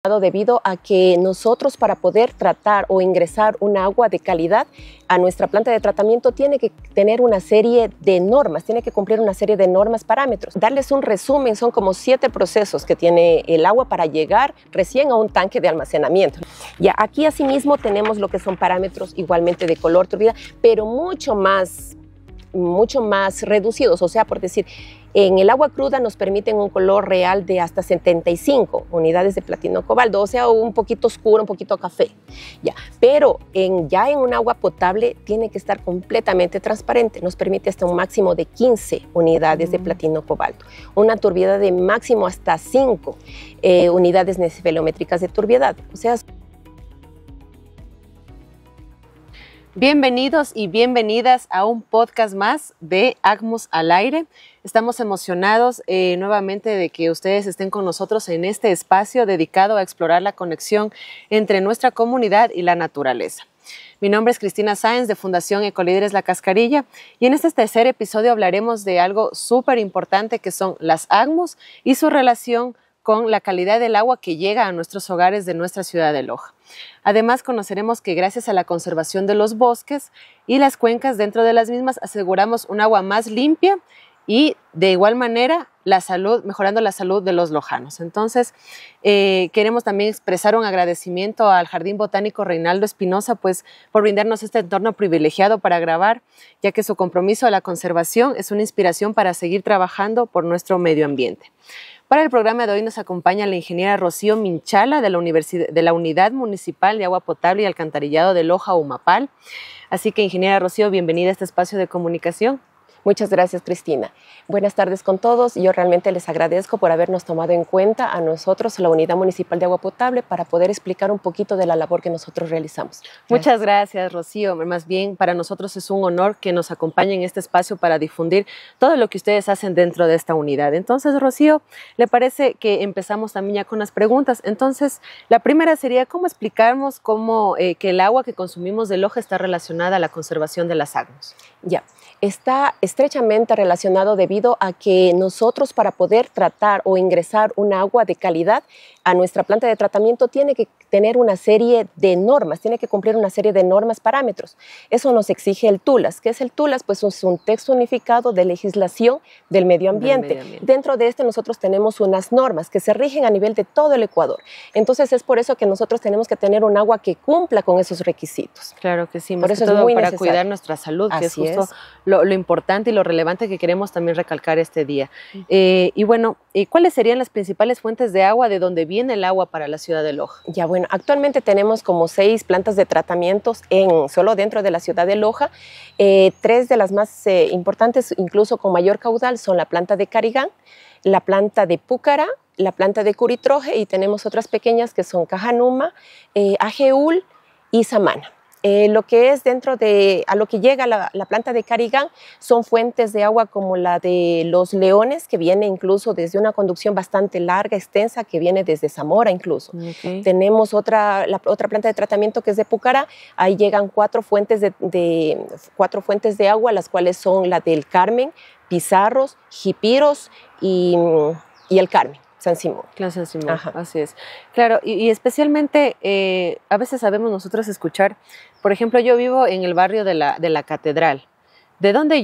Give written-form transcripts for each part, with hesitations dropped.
Debido a que nosotros, para poder tratar o ingresar un agua de calidad a nuestra planta de tratamiento, tiene que tener una serie de normas, tiene que cumplir una serie de normas, parámetros. Darles un resumen, son como 7 procesos que tiene el agua para llegar recién a un tanque de almacenamiento. Ya aquí asimismo tenemos lo que son parámetros igualmente de color, turbidez, pero mucho más reducidos, o sea, por decir, en el agua cruda nos permiten un color real de hasta 75 unidades de platino cobalto, o sea, un poquito oscuro, un poquito café, ya. Pero ya en un agua potable tiene que estar completamente transparente, nos permite hasta un máximo de 15 unidades de platino cobalto, una turbiedad de máximo hasta 5 unidades decibelométricas de turbiedad, o sea. Bienvenidos y bienvenidas a un podcast más de ACMUS al aire. Estamos emocionados nuevamente de que ustedes estén con nosotros en este espacio dedicado a explorar la conexión entre nuestra comunidad y la naturaleza. Mi nombre es Cristina Sáenz de Fundación Ecolíderes La Cascarilla y en este tercer episodio hablaremos de algo súper importante que son las ACMUS y su relación con la calidad del agua que llega a nuestros hogares de nuestra ciudad de Loja. Además, conoceremos que gracias a la conservación de los bosques y las cuencas dentro de las mismas aseguramos un agua más limpia y de igual manera mejorando la salud de los lojanos. Entonces, queremos también expresar un agradecimiento al Jardín Botánico Reinaldo Espinosa pues, por brindarnos este entorno privilegiado para grabar, ya que su compromiso a la conservación es una inspiración para seguir trabajando por nuestro medio ambiente. Para el programa de hoy nos acompaña la ingeniera Rocío Minchala de la Unidad Municipal de Agua Potable y Alcantarillado de Loja, UMAPAL. Así que, ingeniera Rocío, bienvenida a este espacio de comunicación. Muchas gracias, Cristina. Buenas tardes con todos. Yo realmente les agradezco por habernos tomado en cuenta a nosotros, la Unidad Municipal de Agua Potable, para poder explicar un poquito de la labor que nosotros realizamos. Muchas gracias, Rocío. Más bien, para nosotros es un honor que nos acompañen en este espacio para difundir todo lo que ustedes hacen dentro de esta unidad. Entonces, Rocío, ¿le parece que empezamos también ya con las preguntas? Entonces, la primera sería, ¿cómo explicarnos que el agua que consumimos de Loja está relacionada a la conservación de las ACMUS? Ya. Está estrechamente relacionado debido a que nosotros, para poder tratar o ingresar un agua de calidad a nuestra planta de tratamiento, tiene que tener una serie de normas, tiene que cumplir una serie de normas, parámetros. Eso nos exige el TULAS. ¿Qué es el TULAS? Pues es un texto unificado de legislación del medio ambiente. Dentro de este nosotros tenemos unas normas que se rigen a nivel de todo el Ecuador. Entonces es por eso que nosotros tenemos que tener un agua que cumpla con esos requisitos. Claro que sí, por eso es todo muy para necesario. Cuidar nuestra salud, que es justo lo importante y lo relevante que queremos también recalcar este día. Y bueno, ¿cuáles serían las principales fuentes de agua de donde viene el agua para la ciudad de Loja? Ya, bueno, actualmente tenemos como 6 plantas de tratamientos solo dentro de la ciudad de Loja. 3 de las más importantes, incluso con mayor caudal, son la planta de Carigán, la planta de Púcara, la planta de Curitroje, y tenemos otras pequeñas que son Cajanuma, Ajeúl y Samana. Lo que es a lo que llega la planta de Carigán son fuentes de agua como la de Los Leones, que viene incluso desde una conducción bastante larga, extensa, que viene desde Zamora incluso. Tenemos la otra planta de tratamiento que es de Púcara. Ahí llegan 4 fuentes de agua, las cuales son la del Carmen, Pizarros, Jipiros y el Carmen. San Simón. Claro, San Simón, así es. Claro, y especialmente a veces sabemos nosotros escuchar, por ejemplo, yo vivo en el barrio de la Catedral. ¿De dónde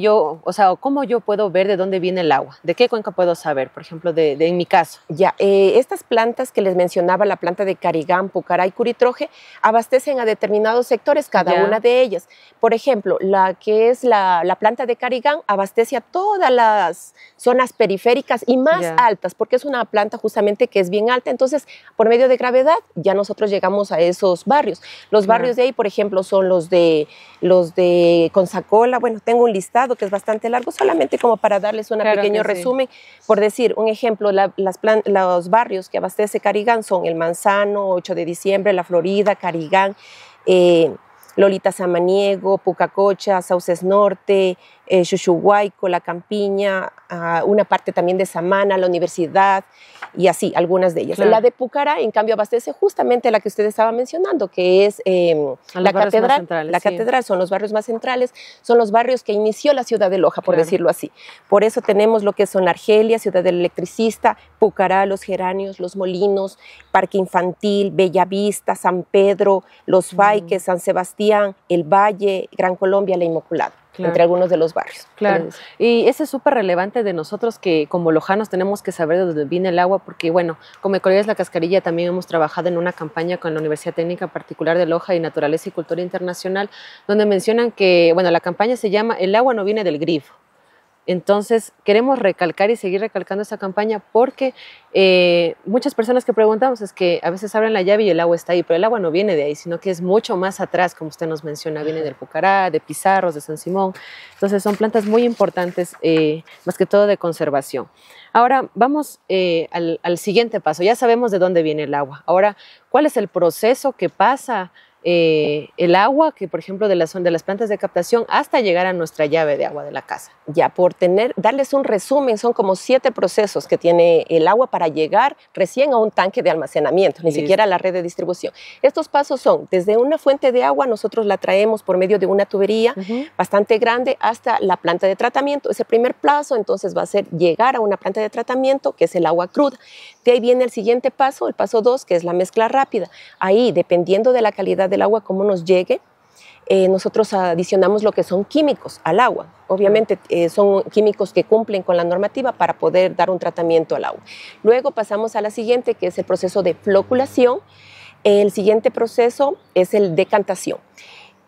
cómo yo puedo ver de dónde viene el agua? ¿De qué cuenca puedo saber, por ejemplo, en mi caso? Ya, estas plantas que les mencionaba, la planta de Carigán, Pucará y Curitroje, abastecen a determinados sectores, cada una de ellas. Por ejemplo, la que es la planta de Carigán abastece a todas las zonas periféricas y más altas, porque es una planta justamente que es bien alta. Entonces, por medio de gravedad, ya nosotros llegamos a esos barrios. Los barrios de ahí, por ejemplo, son los de Consacola. Bueno, tengo un listado que es bastante largo, solamente como para darles un pequeño resumen. Por decir un ejemplo, los barrios que abastece Carigán son El Manzano, 8 de diciembre, La Florida, Carigán, Lolita Samaniego, Pucacocha, Sauces Norte, Chuchuhuayco, La Campiña, una parte también de Samana, la universidad y así, algunas de ellas. Claro. La de Pucará, en cambio, abastece justamente la que usted estaba mencionando, que es la catedral. Centrales, la catedral son los barrios más centrales, son los barrios que inició la ciudad de Loja, por claro. decirlo así. Por eso tenemos lo que son la Argelia, Ciudad del Electricista, Pucará, Los Geranios, Los Molinos, Parque Infantil, Bellavista, San Pedro, Los Faiques, San Sebastián, El Valle, Gran Colombia, La Inmaculada. Claro. Entre algunos de los barrios. Claro, y eso es súper relevante de nosotros que como lojanos tenemos que saber de dónde viene el agua, porque bueno, como Ecologías La Cascarilla también hemos trabajado en una campaña con la Universidad Técnica Particular de Loja y Naturaleza y Cultura Internacional, donde mencionan que, bueno, la campaña se llama El agua no viene del grifo. Entonces, queremos recalcar y seguir recalcando esta campaña porque muchas personas que preguntamos es que a veces abren la llave y el agua está ahí, pero el agua no viene de ahí, sino que es mucho más atrás, como usted nos menciona, viene del Pucará, de Pizarros, de San Simón. Entonces, son plantas muy importantes, más que todo de conservación. Ahora, vamos al siguiente paso. Ya sabemos de dónde viene el agua. Ahora, ¿cuál es el proceso que pasa el agua, que por ejemplo de las plantas de captación hasta llegar a nuestra llave de agua de la casa? Ya, darles un resumen, son como 7 procesos que tiene el agua para llegar recién a un tanque de almacenamiento, ni siquiera a la red de distribución. Estos pasos son, desde una fuente de agua, nosotros la traemos por medio de una tubería bastante grande hasta la planta de tratamiento. Ese primer paso entonces va a ser llegar a una planta de tratamiento, que es el agua cruda. De ahí viene el siguiente paso, el paso 2, que es la mezcla rápida. Ahí, dependiendo de la calidad del agua, cómo nos llegue, nosotros adicionamos lo que son químicos al agua. Obviamente son químicos que cumplen con la normativa para poder dar un tratamiento al agua. Luego pasamos a la siguiente, que es el proceso de floculación. El siguiente proceso es el decantación.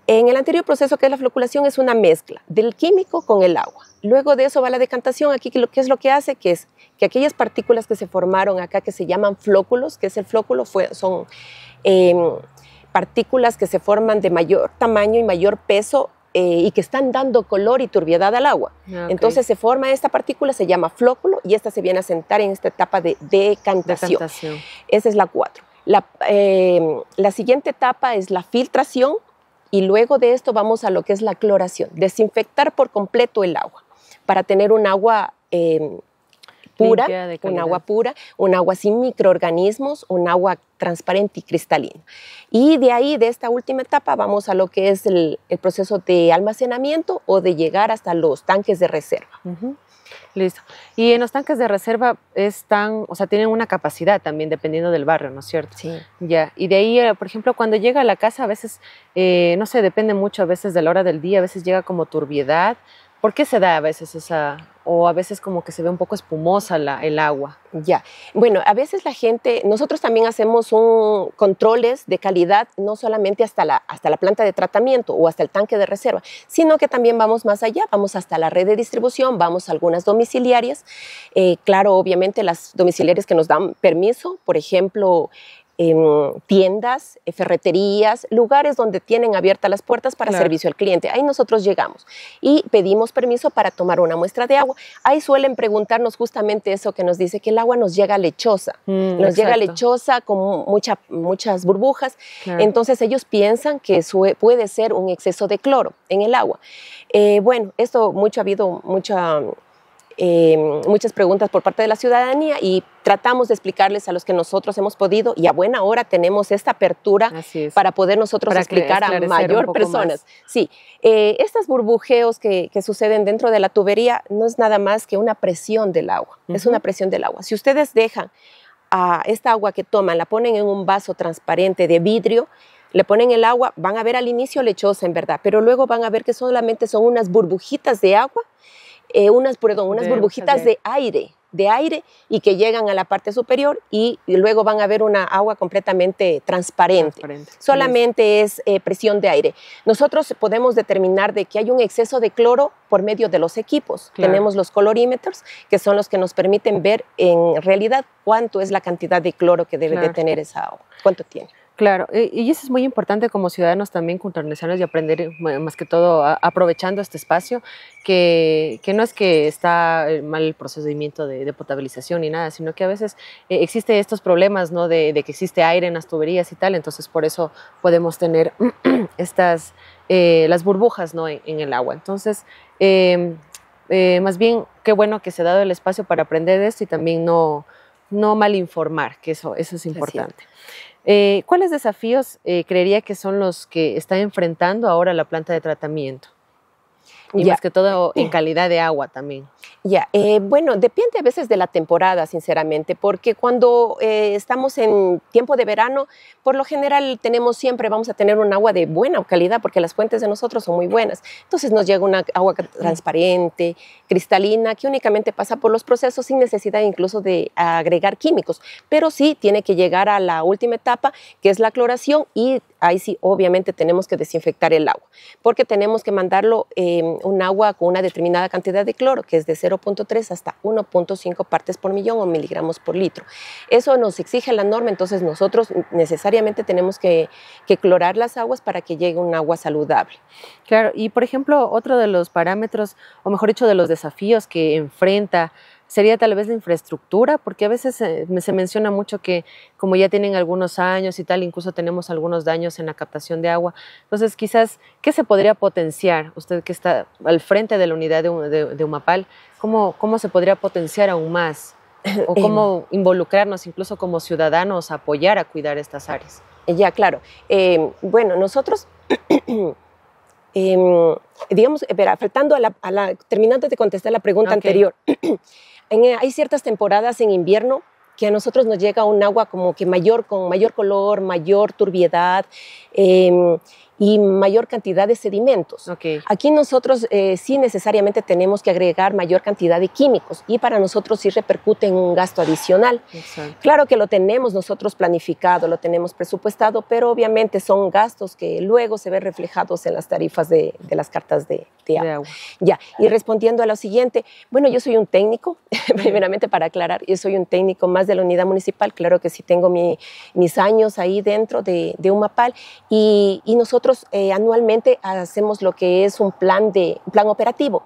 En el anterior proceso, que es la floculación, es una mezcla del químico con el agua. Luego de eso va la decantación. Aquí, ¿qué es lo que hace? Que es que aquellas partículas que se formaron acá, que se llaman flóculos, que es el flóculo, son partículas que se forman de mayor tamaño y mayor peso y que están dando color y turbiedad al agua. Okay. Entonces se forma esta partícula, se llama flóculo, y esta se viene a sentar en esta etapa de decantación. Esa es la 4. La siguiente etapa es la filtración, y luego de esto vamos a lo que es la cloración, desinfectar por completo el agua para tener un agua pura, un agua sin microorganismos, un agua transparente y cristalina. Y de ahí, de esta última etapa, vamos a lo que es el proceso de almacenamiento o de llegar hasta los tanques de reserva. Listo. Y en los tanques de reserva tienen una capacidad también dependiendo del barrio, ¿no es cierto? Sí. Ya. Y de ahí, por ejemplo, cuando llega a la casa, a veces, no sé, depende mucho a veces de la hora del día, a veces llega como turbiedad. ¿Por qué se da a veces o a veces como que se ve un poco espumosa el agua? Ya, bueno, a veces nosotros también hacemos controles de calidad, no solamente hasta la planta de tratamiento o hasta el tanque de reserva, sino que también vamos más allá, vamos hasta la red de distribución, vamos a algunas domiciliarias. Claro, obviamente las domiciliarias que nos dan permiso, por ejemplo, tiendas, ferreterías, lugares donde tienen abiertas las puertas para servicio al cliente. Ahí nosotros llegamos y pedimos permiso para tomar una muestra de agua. Ahí suelen preguntarnos justamente eso que nos dice, que el agua nos llega lechosa. Nos llega lechosa con muchas burbujas. Claro. Entonces ellos piensan que puede ser un exceso de cloro en el agua. Bueno, esto ha habido muchas preguntas por parte de la ciudadanía y tratamos de explicarles a los que nosotros hemos podido, y a buena hora tenemos esta apertura para poder nosotros explicar a mayor personas. Sí, estos burbujeos que suceden dentro de la tubería no es nada más que una presión del agua, es una presión del agua. Si ustedes dejan a esta agua que toman, la ponen en un vaso transparente de vidrio, le ponen el agua, van a ver al inicio lechosa en verdad, pero luego van a ver que solamente son unas burbujitas de agua, unas burbujitas de aire, y que llegan a la parte superior y luego van a ver una agua completamente transparente. Solamente es presión de aire. Nosotros podemos determinar de que hay un exceso de cloro por medio de los equipos. Claro. Tenemos los colorímetros, que son los que nos permiten ver en realidad cuánto es la cantidad de cloro que debe de tener esa agua, cuánto tiene. Claro, y eso es muy importante como ciudadanos también, internacionales, y aprender más que todo aprovechando este espacio, que no es que está mal el procedimiento de potabilización ni nada, sino que a veces existen estos problemas, ¿no? de que existe aire en las tuberías y tal, entonces por eso podemos tener estas las burbujas, ¿no? en el agua. Entonces, más bien, qué bueno que se ha dado el espacio para aprender esto y también no mal informar, que eso es importante. ¿Cuáles desafíos creería que son los que está enfrentando ahora la planta de tratamiento? Y más que todo en calidad de agua también. Bueno, depende a veces de la temporada, sinceramente, porque cuando estamos en tiempo de verano, por lo general vamos a tener un agua de buena calidad, porque las fuentes de nosotros son muy buenas. Entonces nos llega una agua transparente, cristalina, que únicamente pasa por los procesos sin necesidad incluso de agregar químicos, pero sí tiene que llegar a la última etapa, que es la cloración, y ahí sí obviamente tenemos que desinfectar el agua, porque tenemos que mandarlo un agua con una determinada cantidad de cloro, que es de 0.3 hasta 1.5 partes por millón o miligramos por litro. Eso nos exige la norma, entonces nosotros necesariamente tenemos que clorar las aguas para que llegue un agua saludable. Claro, y por ejemplo, otro de los parámetros, o mejor dicho, de los desafíos que enfrenta sería tal vez la infraestructura, porque a veces se menciona mucho que como ya tienen algunos años y tal, incluso tenemos algunos daños en la captación de agua. Entonces, quizás, ¿qué se podría potenciar? Usted que está al frente de la unidad de Umapal, ¿cómo se podría potenciar aún más? ¿O cómo involucrarnos incluso como ciudadanos a apoyar a cuidar estas áreas? Claro. Bueno, nosotros... digamos, faltando terminando de contestar la pregunta anterior, hay ciertas temporadas en invierno que a nosotros nos llega un agua como que con mayor color, mayor turbiedad y mayor cantidad de sedimentos. Aquí nosotros sí necesariamente tenemos que agregar mayor cantidad de químicos y para nosotros sí repercute en un gasto adicional. Claro que lo tenemos nosotros planificado, lo tenemos presupuestado, pero obviamente son gastos que luego se ven reflejados en las tarifas de las cartas de agua. Y respondiendo a lo siguiente, bueno, yo soy un técnico, primeramente para aclarar, yo soy un técnico más de la unidad municipal, claro que sí tengo mis años ahí dentro de Umapal y nosotros anualmente hacemos lo que es un plan operativo.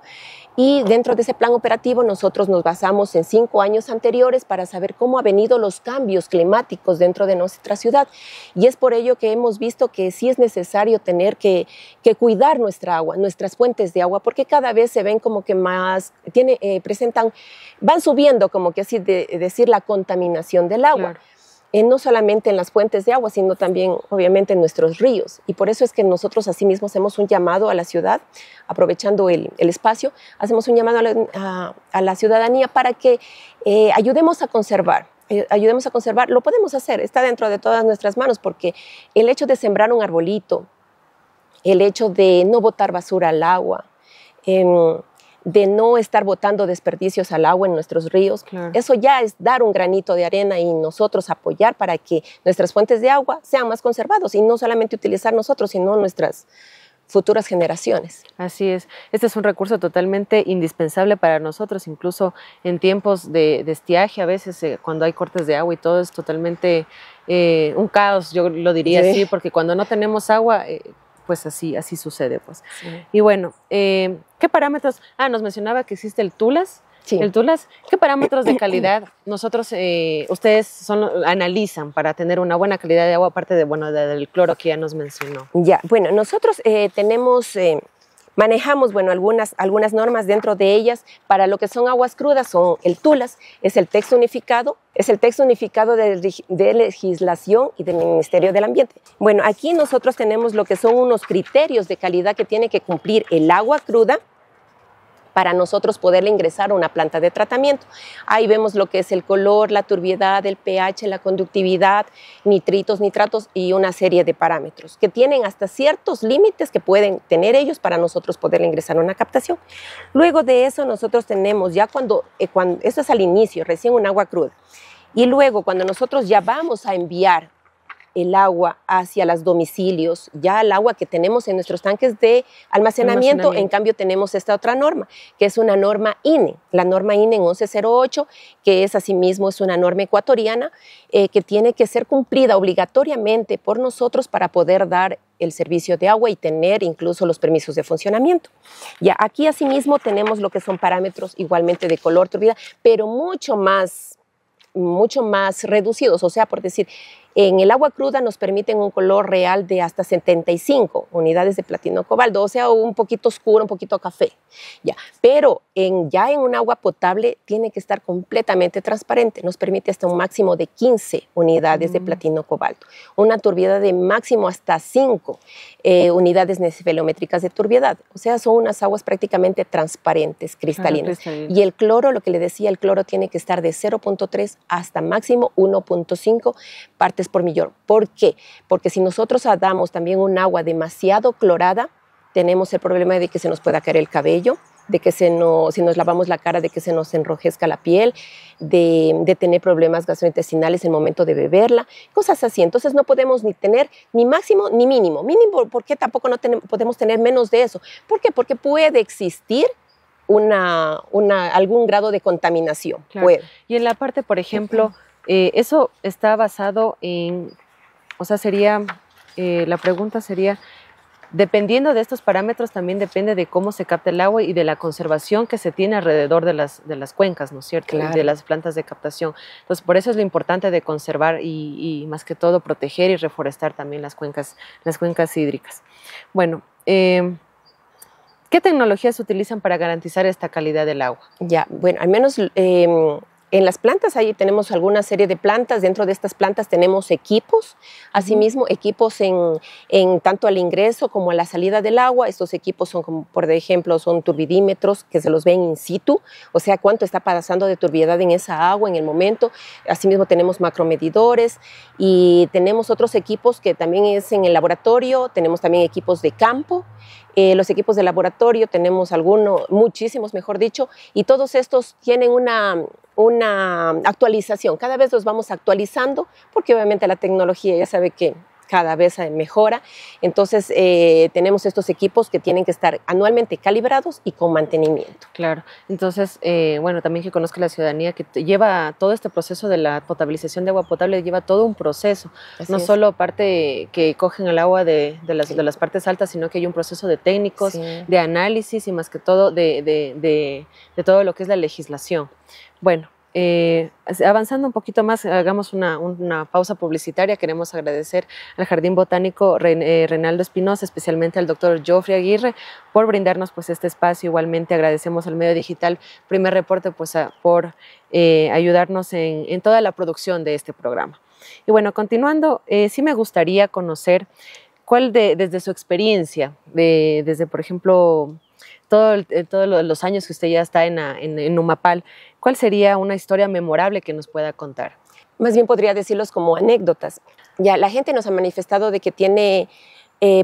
Y dentro de ese plan operativo nosotros nos basamos en 5 años anteriores para saber cómo han venido los cambios climáticos dentro de nuestra ciudad. Y es por ello que hemos visto que sí es necesario tener que cuidar nuestra agua, nuestras fuentes de agua, porque cada vez se ven como que más, van subiendo como que así decir la contaminación del agua. Claro. No solamente en las fuentes de agua, sino también obviamente en nuestros ríos. Y por eso es que nosotros asimismo hacemos un llamado a la ciudad, aprovechando el espacio, hacemos un llamado a la ciudadanía para que ayudemos a conservar. Lo podemos hacer, está dentro de todas nuestras manos, porque el hecho de sembrar un arbolito, el hecho de no botar basura al agua, de no estar botando desperdicios al agua en nuestros ríos. Claro. Eso ya es dar un granito de arena y nosotros apoyar para que nuestras fuentes de agua sean más conservados y no solamente utilizar nosotros, sino nuestras futuras generaciones. Así es. Este es un recurso totalmente indispensable para nosotros, incluso en tiempos de estiaje, a veces cuando hay cortes de agua y todo es totalmente un caos, yo lo diría así, porque cuando no tenemos agua... pues así sucede, pues. Sí. Y bueno, ¿qué parámetros? Nos mencionaba que existe el TULAS. Sí. El TULAS, ¿qué parámetros de calidad ustedes analizan para tener una buena calidad de agua, aparte del cloro que ya nos mencionó? Bueno, nosotros manejamos algunas normas dentro de ellas para lo que son aguas crudas, son el TULAS, es el texto unificado de legislación y del Ministerio del Ambiente. Bueno, aquí nosotros tenemos lo que son unos criterios de calidad que tiene que cumplir el agua cruda para nosotros poderle ingresar a una planta de tratamiento. Ahí vemos lo que es el color, la turbiedad, el pH, la conductividad, nitritos, nitratos y una serie de parámetros que tienen hasta ciertos límites que pueden tener ellos para nosotros poderle ingresar a una captación. Luego de eso nosotros tenemos ya cuando eso es al inicio, recién un agua cruda. Y luego cuando nosotros ya vamos a enviar el agua hacia los domicilios, ya el agua que tenemos en nuestros tanques de almacenamiento, en cambio tenemos esta otra norma, que es una norma INE, la norma INE en 1108, que es asimismo es una norma ecuatoriana que tiene que ser cumplida obligatoriamente por nosotros para poder dar el servicio de agua y tener incluso los permisos de funcionamiento. Ya aquí asimismo tenemos lo que son parámetros igualmente de color, turbidez, pero mucho más reducidos, o sea, por decir, En el agua cruda nos permiten un color real de hasta 75 unidades de platino cobalto, o sea, un poquito oscuro, un poquito café. Ya. Pero ya en un agua potable tiene que estar completamente transparente. Nos permite hasta un máximo de 15 unidades de platino cobalto. Una turbiedad de máximo hasta 5 unidades necifelométricas de turbiedad. O sea, son unas aguas prácticamente transparentes, cristalinas. Y el cloro, lo que le decía, el cloro tiene que estar de 0.3 hasta máximo 1.5 partes por millón. ¿Por qué? Porque si nosotros damos también un agua demasiado clorada, tenemos el problema de que se nos pueda caer el cabello, de que si nos lavamos la cara, de que se nos enrojezca la piel, de tener problemas gastrointestinales en el momento de beberla, cosas así. Entonces no podemos ni tener ni máximo ni mínimo. Mínimo, ¿por qué tampoco no podemos tener menos de eso? ¿Por qué? Porque puede existir algún grado de contaminación. Claro. Y en la parte, por ejemplo, eso está basado en, o sea, la pregunta sería, dependiendo de estos parámetros, también depende de cómo se capta el agua y de la conservación que se tiene alrededor de las cuencas, ¿no es cierto? Claro. De las plantas de captación. Entonces, por eso es lo importante de conservar y más que todo, proteger y reforestar también las cuencas hídricas. Bueno, ¿qué tecnologías se utilizan para garantizar esta calidad del agua? Ya, bueno, al menos en las plantas ahí tenemos alguna serie de plantas. Dentro de estas plantas tenemos equipos, asimismo equipos en tanto al ingreso como a la salida del agua. Estos equipos son, como por ejemplo, son turbidímetros que se los ven in situ, o sea, cuánto está pasando de turbiedad en esa agua en el momento. Asimismo tenemos macromedidores y tenemos otros equipos que también es en el laboratorio. Tenemos también equipos de campo. Los equipos de laboratorio tenemos muchísimos mejor dicho, y todos estos tienen una actualización. Cada vez los vamos actualizando porque obviamente la tecnología ya sabe que cada vez mejora. Entonces tenemos estos equipos que tienen que estar anualmente calibrados y con mantenimiento. Claro. Entonces, bueno, también que conozca la ciudadanía que lleva todo este proceso de la potabilización de agua potable, lleva todo un proceso. Así no es. Solo parte que cogen el agua de las partes altas, sino que hay un proceso de técnicos, de análisis y más que todo de todo lo que es la legislación. Bueno, avanzando un poquito más, hagamos una pausa publicitaria. Queremos agradecer al Jardín Botánico Reinaldo Espinosa, especialmente al doctor Geoffrey Aguirre, por brindarnos pues este espacio. Igualmente agradecemos al medio digital Primer Reporte pues, por ayudarnos en toda la producción de este programa. Y bueno, continuando, sí me gustaría conocer desde su experiencia, desde por ejemplo todos los años que usted ya está en Humapal, ¿cuál sería una historia memorable que nos pueda contar? Más bien podría decirlos como anécdotas. Ya la gente nos ha manifestado de que tiene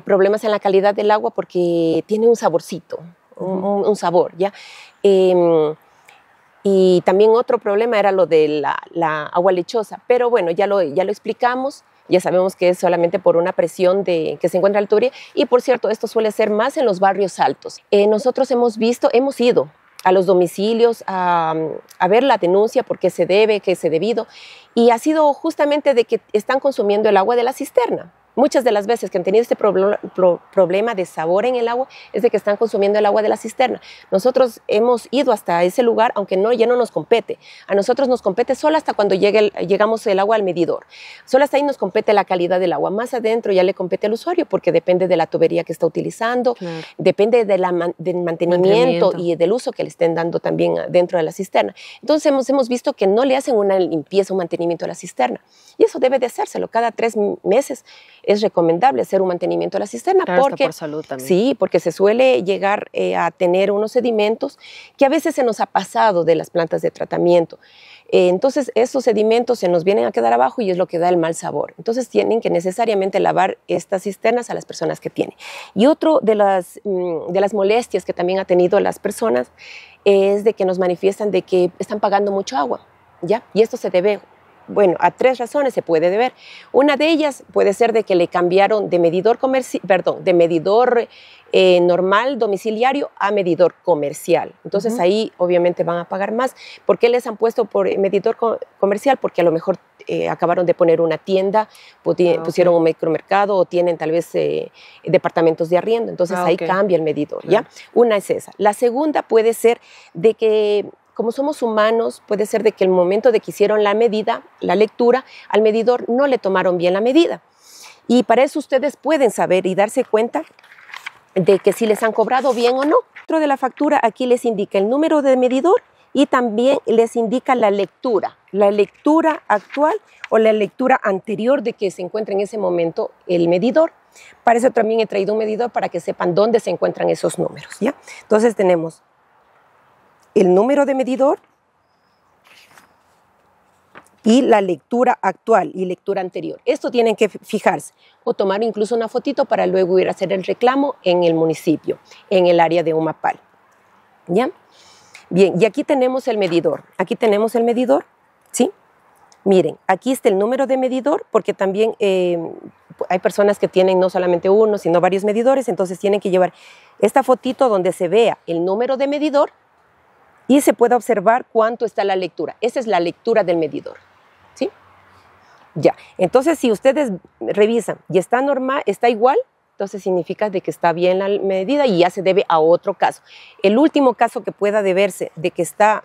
problemas en la calidad del agua porque tiene un saborcito, un sabor, ¿ya? Y también otro problema era lo de la agua lechosa, pero bueno, ya lo explicamos. Ya sabemos que es solamente por una presión que se encuentra al turia. Y por cierto, esto suele ser más en los barrios altos. Nosotros hemos ido a los domicilios a ver la denuncia, por qué se debe, qué es debido. Y ha sido justamente de que están consumiendo el agua de la cisterna. Muchas de las veces que han tenido este problema de sabor en el agua es de que están consumiendo el agua de la cisterna. Nosotros hemos ido hasta ese lugar, aunque ya no nos compete. A nosotros nos compete solo hasta cuando llegamos el agua al medidor. Solo hasta ahí nos compete la calidad del agua. Más adentro ya le compete al usuario porque depende de la tubería que está utilizando, claro. Depende del mantenimiento y del uso que le estén dando también dentro de la cisterna. Entonces hemos visto que no le hacen una limpieza, un mantenimiento a la cisterna. Y eso debe de hacérselo cada 3 meses. Es recomendable hacer un mantenimiento de la cisterna, claro, porque por salud también. Sí, porque se suele llegar a tener unos sedimentos que a veces se nos ha pasado de las plantas de tratamiento. Entonces esos sedimentos se nos vienen a quedar abajo y es lo que da el mal sabor. Entonces tienen que necesariamente lavar estas cisternas a las personas que tienen. Y otro de las molestias que también ha tenido las personas es de que nos manifiestan de que están pagando mucho agua, ¿ya? Y esto se debe, bueno, a 3 razones se puede deber. Una de ellas puede ser de que le cambiaron de medidor normal domiciliario a medidor comercial. Entonces ahí obviamente van a pagar más. ¿Por qué les han puesto por medidor comercial? Porque a lo mejor acabaron de poner una tienda, pusieron un micromercado o tienen tal vez departamentos de arriendo. Entonces ahí cambia el medidor, ¿ya? Una es esa. La segunda puede ser de que como somos humanos, puede ser de que el momento de que hicieron la medida, la lectura, al medidor no le tomaron bien la medida. Y para eso ustedes pueden saber y darse cuenta de que si les han cobrado bien o no. Dentro de la factura aquí les indica el número de medidor y también les indica la lectura actual o la lectura anterior de que se encuentra en ese momento el medidor. Para eso también he traído un medidor para que sepan dónde se encuentran esos números, ¿ya? Entonces tenemos el número de medidor y la lectura actual y lectura anterior. Esto tienen que fijarse o tomar incluso una fotito para luego ir a hacer el reclamo en el municipio, en el área de Humapal, ¿ya? Bien, y aquí tenemos el medidor. Aquí tenemos el medidor, ¿sí? Miren, aquí está el número de medidor, porque también hay personas que tienen no solamente uno, sino varios medidores, entonces tienen que llevar esta fotito donde se vea el número de medidor y se pueda observar cuánto está la lectura. Esa es la lectura del medidor, ¿sí? Ya, entonces si ustedes revisan y está normal, está igual, entonces significa de que está bien la medida y ya se debe a otro caso. El último caso que pueda deberse de que está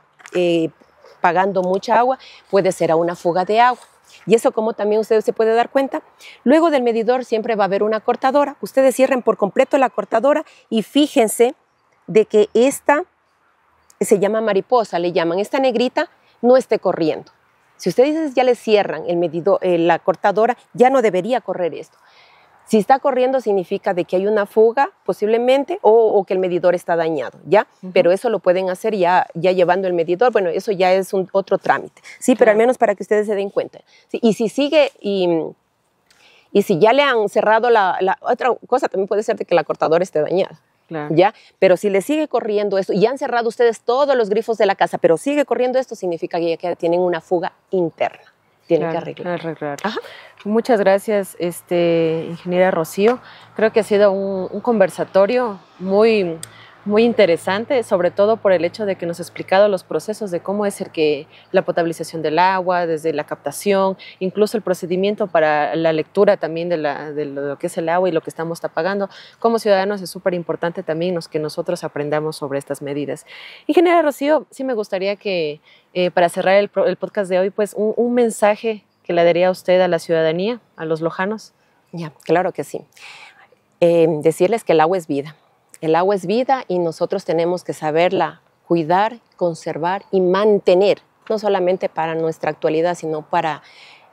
pagando mucha agua puede ser a una fuga de agua. Y eso, como también ustedes se pueden dar cuenta, luego del medidor siempre va a haber una cortadora. Ustedes cierren por completo la cortadora y fíjense de que esta se llama mariposa, le llaman, esta negrita no esté corriendo. Si ustedes ya le cierran el medidor, la cortadora, ya no debería correr esto. Si está corriendo significa de que hay una fuga posiblemente o que el medidor está dañado, ¿ya? Pero eso lo pueden hacer ya llevando el medidor. Bueno, eso ya es otro trámite, ¿sí? Pero al menos para que ustedes se den cuenta. ¿Sí? Y si sigue y si ya le han cerrado la otra cosa, también puede ser de que la cortadora esté dañada. Claro. ¿Ya? Pero si le sigue corriendo esto, y han cerrado ustedes todos los grifos de la casa, pero sigue corriendo esto, significa que ya tienen una fuga interna. Tienen que arreglar. Ajá. Muchas gracias, ingeniera Rocío. Creo que ha sido un conversatorio muy interesante, sobre todo por el hecho de que nos ha explicado los procesos de cómo es la potabilización del agua, desde la captación, incluso el procedimiento para la lectura también de lo que es el agua y lo que estamos pagando. Como ciudadanos es súper importante también que nosotros aprendamos sobre estas medidas. Ingeniera Rocío, sí me gustaría que para cerrar el podcast de hoy, pues un mensaje que le daría a usted a la ciudadanía, a los lojanos. Ya, claro que sí. Decirles que el agua es vida. El agua es vida y nosotros tenemos que saberla cuidar, conservar y mantener, no solamente para nuestra actualidad, sino para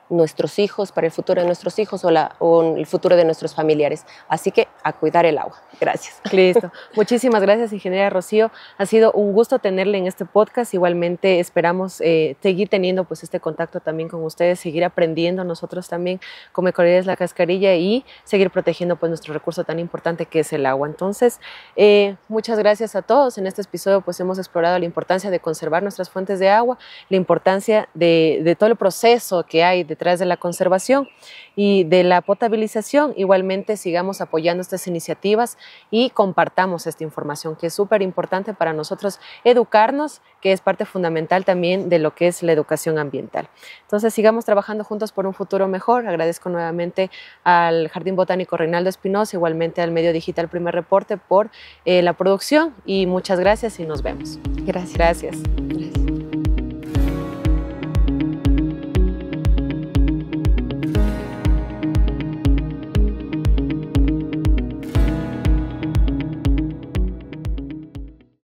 nuestros hijos, para el futuro de nuestros hijos o el futuro de nuestros familiares. Así que a cuidar el agua. Gracias. Listo. Muchísimas gracias, ingeniera Rocío. Ha sido un gusto tenerle en este podcast. Igualmente esperamos seguir teniendo pues este contacto también con ustedes, seguir aprendiendo nosotros también como Ecorías La Cascarilla y seguir protegiendo pues nuestro recurso tan importante que es el agua. Entonces, muchas gracias a todos. En este episodio pues hemos explorado la importancia de conservar nuestras fuentes de agua, la importancia de todo el proceso que hay detrás de la conservación y de la potabilización. Igualmente sigamos apoyando estas iniciativas y compartamos esta información que es súper importante para nosotros educarnos, que es parte fundamental también de lo que es la educación ambiental. Entonces sigamos trabajando juntos por un futuro mejor. Agradezco nuevamente al Jardín Botánico Reinaldo Espinosa, igualmente al medio digital Primer Reporte por la producción y muchas gracias y nos vemos. Gracias. Gracias.